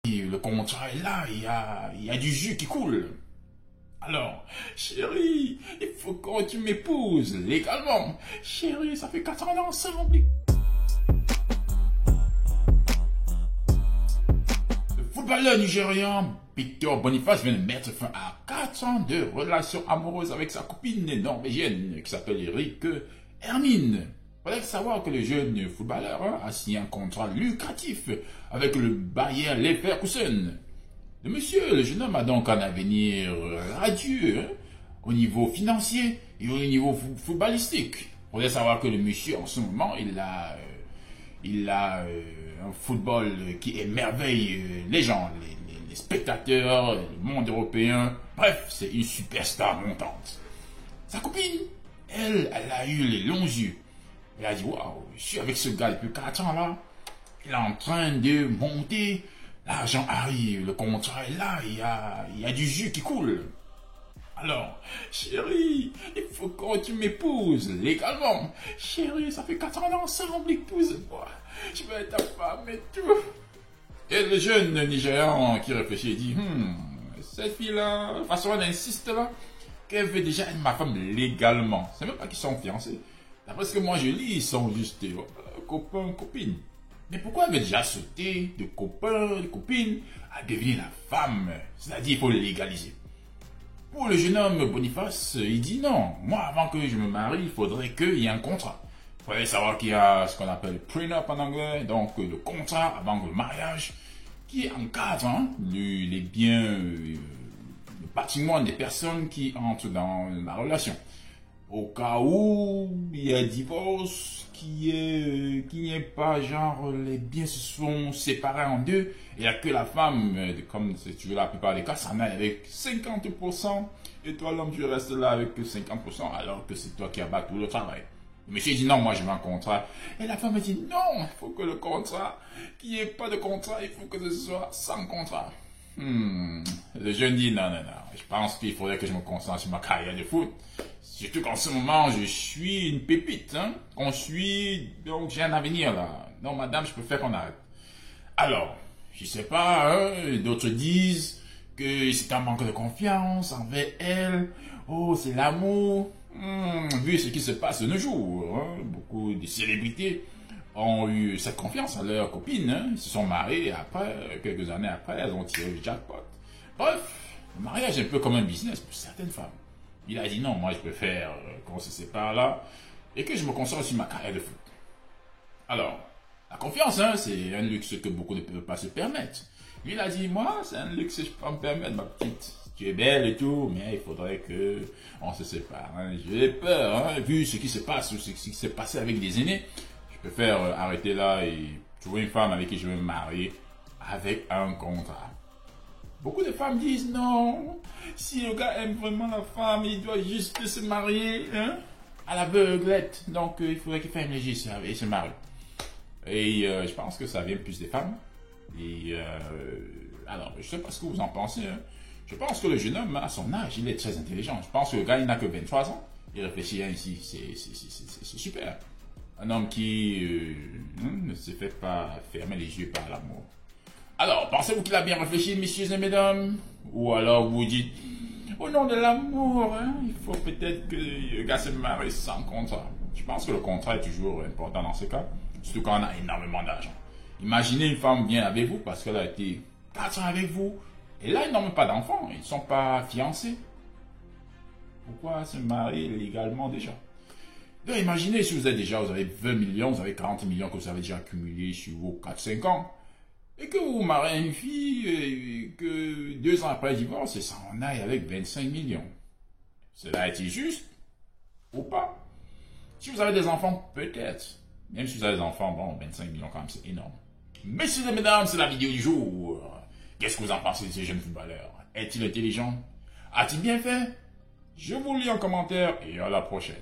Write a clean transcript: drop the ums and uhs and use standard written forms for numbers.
Le contrat est là, il y a du jus qui coule. Alors, chérie, il faut que tu m'épouses légalement. Chérie, ça fait 4 ans ensemble. Le footballeur nigérian Victor Boniface vient de mettre fin à 4 ans de relation amoureuse avec sa copine norvégienne qui s'appelle Erik Hermine. Il fallait savoir que le jeune footballeur a signé un contrat lucratif avec le Bayer Leverkusen. Le jeune homme a donc un avenir radieux au niveau financier et au niveau footballistique. Il faudrait savoir que le monsieur en ce moment, il a un football qui émerveille les gens, les spectateurs, le monde européen. Bref, c'est une superstar montante. Sa copine, elle a eu les longs yeux. Elle a dit, waouh, je suis avec ce gars depuis 4 ans là. Il est en train de monter. L'argent arrive, le contrat est là, il y a du jus qui coule. Alors, chérie, il faut que tu m'épouses légalement. Chérie, ça fait 4 ans ensemble, épouse-moi. Je vais être ta femme et tout. Et le jeune Nigérian qui réfléchit dit, cette fille-là, de toute façon, elle insiste là, qu'elle veut déjà être ma femme légalement. C'est même pas qu'ils sont fiancés. D'après ce que moi je lis, ils sont juste copains, copines. Mais pourquoi elle veut déjà sauter de copain, de copine à devenir la femme? C'est-à-dire il faut le légaliser. Pour le jeune homme Boniface, il dit non. Moi, avant que je me marie, il faudrait qu'il y ait un contrat. Il faudrait savoir qu'il y a ce qu'on appelle prenup en anglais, donc le contrat avant le mariage, qui encadre les biens, le patrimoine des personnes qui entrent dans la relation. Au cas où il y a divorce, qu'il n'y ait pas, genre, les biens se sont séparés en deux, il n'y a que la femme, comme c'est toujours la plupart des cas, s'en aille avec 50%, et toi, l'homme, tu restes là avec 50%, alors que c'est toi qui as battu tout le travail. Le monsieur dit non, moi je veux un contrat. Et la femme dit non, il faut que le contrat, qu'il n'y ait pas de contrat, il faut que ce soit sans contrat. Le jeune dit non, je pense qu'il faudrait que je me concentre sur ma carrière de foot. Surtout qu'en ce moment, je suis une pépite, donc j'ai un avenir là. Non, madame, je préfère qu'on arrête. Alors, je sais pas, d'autres disent que c'est un manque de confiance envers elle. Oh, c'est l'amour. Vu ce qui se passe de nos jours, beaucoup de célébrités ont eu cette confiance en leur copine. Ils se sont mariés et après, quelques années après, elles ont tiré le jackpot. Bref, le mariage est un peu comme un business pour certaines femmes. Il a dit non, moi je préfère qu'on se sépare là et que je me concentre sur ma carrière de foot. Alors, la confiance, c'est un luxe que beaucoup ne peuvent pas se permettre. Lui, il a dit, moi, c'est un luxe que je peux me permettre, ma petite. Tu es belle et tout, mais il faudrait que on se sépare. J'ai peur, vu ce qui se passe, ce qui s'est passé avec des aînés. Je préfère arrêter là et trouver une femme avec qui je vais me marier avec un contrat. Beaucoup de femmes disent non, si le gars aime vraiment la femme, il doit juste se marier à l'aveuglette. Donc il faudrait qu'il fasse un légiste et se marie. Et je pense que ça vient plus des femmes. Et alors, je sais pas ce que vous en pensez. Je pense que le jeune homme, à son âge, il est très intelligent. Je pense que le gars, il n'a que 23 ans. Il réfléchit ainsi. C'est super. Un homme qui ne se fait pas fermer les yeux par l'amour. Alors, pensez-vous qu'il a bien réfléchi, messieurs et mesdames? Ou alors vous dites, au nom de l'amour, il faut peut-être que le gars se marie sans contrat. Je pense que le contrat est toujours important dans ce cas, surtout quand on a énormément d'argent. Imaginez une femme vient avec vous parce qu'elle a été 4 ans avec vous, et là ils n'ont même pas d'enfants, ils ne sont pas fiancés. Pourquoi se marier légalement déjà? Donc imaginez si vous avez 20 millions, vous avez 40 millions que vous avez déjà accumulés sur vos 4-5 ans, et que vous mariez une fille, et que 2 ans après le divorce, ça en aille avec 25 millions. Cela est-il juste ou pas? Si vous avez des enfants, peut-être. Même si vous avez des enfants, bon, 25 millions quand même, c'est énorme. Messieurs et mesdames, c'est la vidéo du jour. Qu'est-ce que vous en pensez de ce jeune footballeur? Est-il intelligent? A-t-il bien fait? Je vous lis en commentaire et à la prochaine.